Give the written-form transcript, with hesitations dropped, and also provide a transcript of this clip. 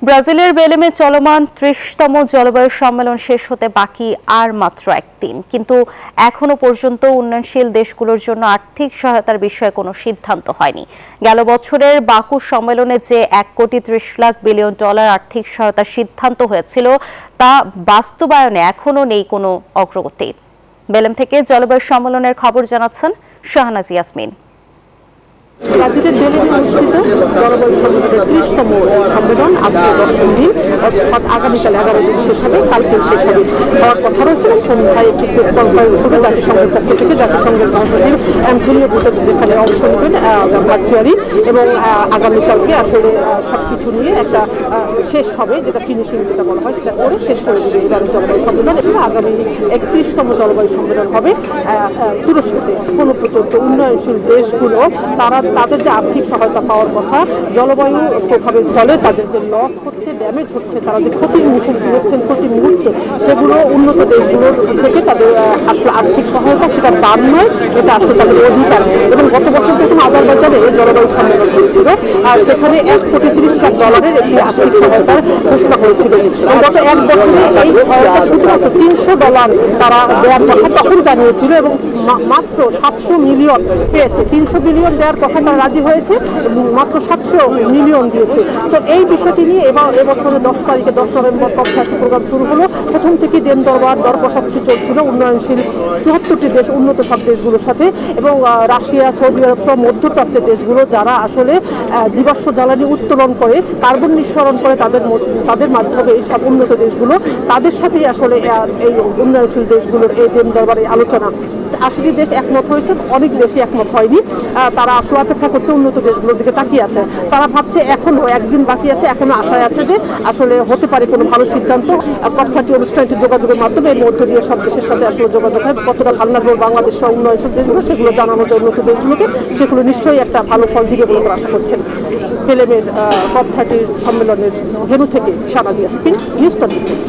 ব্রাজিলের বেলেমে চলমান ৩০তম জলবায়ু সম্মেলন শেষ হতে বাকি আর মাত্র একদিন, কিন্তু এখনো পর্যন্ত উন্নয়নশীল দেশগুলোর জন্য আর্থিক সহায়তার বিষয়ে কোনো সিদ্ধান্ত হয়নি। গেল বছরের বাকু সম্মেলনে যে $1,30,00,000,000,000 আর্থিক সহায়তার সিদ্ধান্ত হয়েছিল তা বাস্তবায়নে এখনো নেই কোনো অগ্রগতি। বেলেম থেকে জলবায়ু সম্মেলনের খবর জানাচ্ছেন শাহনাজ ইয়াসমিন। ব্রাজিলের বেলেমে অনুষ্ঠিত জলবায়ু সম্মেলনের ৩০তম সম্মেলন আজকে ১০ম দিন, অর্থাৎ আগামীকাল ১১ দিন শেষ হবে, কালকে শেষ হবে। হওয়ার কথা রয়েছে সন্ধ্যায় একটি প্রেস কনফারেন্স করবে জাতিসংঘের পক্ষ থেকে। জাতিসংঘের মহাসচিব অ্যান্টোনিও গুতেরেস যেখানে অংশ নেবেন ভার্চুয়ালি, এবং আগামীকালকে আসলে সবকিছু নিয়ে একটা শেষ হবে, যেটা ফিনিশিং যেটা বলা হয়, সেটা করে শেষ করে দেবে এবারের জলবায়ু সম্মেলন। এছাড়া আগামী ৩১তম জলবায়ু সম্মেলন হবে তুরস্কতে। কোনো পর্যন্ত উন্নয়নশীল দেশগুলো তাদের যে আর্থিক সহায়তা পাওয়ার কথা, জলবায়ু প্রভাবের ফলে তাদের যে লস হচ্ছে, ড্যামেজ হচ্ছে, তারা যে ক্ষতির মুখোমুখি হচ্ছেন প্রতি মুহূর্তে, সেগুলো উন্নত দেশগুলোর থেকে তাদের আসলে আর্থিক সহায়তা, সেটা দান নয়, এটা আসলে তাদের অধিকার। এবং গত বছর যখন আজারবাইজানে জলবায়ু সম্মেলন হয়েছিল, আর সেখানে $1,30,00,000,000 একটি আর্থিক সহায়তার ঘোষণা হয়েছিল। এবং গত এক বছরে এই সহায়তা শুধুমাত্র $300 তারা দেওয়ার কথা তখন জানিয়েছিল, এবং মাত্র 700 মিলিয়ন পেয়েছে। 300 বিলিয়ন দেওয়ার কথা তারা রাজি হয়েছে, মাত্র 700 মিলিয়ন দিয়েছে। তো এই বিষয়টি নিয়ে এবছরের 10 তারিখে 10 নভেম্বর COP30 প্রোগ্রাম শুরু হলো। প্রথম থেকে দেন দর কষাকষি চলছিল উন্নয়নশীল 74টি দেশ, উন্নত সব দেশগুলোর সাথে, এবং রাশিয়া, সৌদি আরব সহ মধ্যপ্রাচ্যের দেশগুলো যারা আসলে জীবাশ্ম জ্বালানি উত্তোলন করে, কার্বন নিঃসরণ করে, তাদের মাধ্যমে এই সব উন্নত দেশগুলো, তাদের সাথেই আসলে এই উন্নয়নশীল দেশগুলোর এই দেন দরবারে আলোচনা। 80টি দেশ একমত হয়েছে, অনেক দেশই একমত হয়নি। তারা আসলে অপেক্ষা করছে, উন্নত দেশগুলোর দিকে তাকিয়ে আছে। তারা ভাবছে এখনো একদিন বাকি আছে, এখনো আশায় আছে যে আসলে হতে পারে কোনো ভালো সিদ্ধান্ত। COP30 অনুষ্ঠানটি যোগাযোগের মাধ্যমে এর মধ্য দিয়ে সব দেশের সাথে আসলে যোগাযোগ হয়। কতটা ভালো লাগবে বাংলাদেশ সহ উন্নয়নশীল দেশগুলো, সেগুলো জানানো যায় উন্নত দেশগুলোকে, সেগুলো নিশ্চয়ই একটা ভালো ফল দিবে বলে তারা আশা করছেন। বেলেমের COP30 সম্মেলনের ভেন্যু থেকে শাহনাজ ইয়াসমিন, নিউজ 24।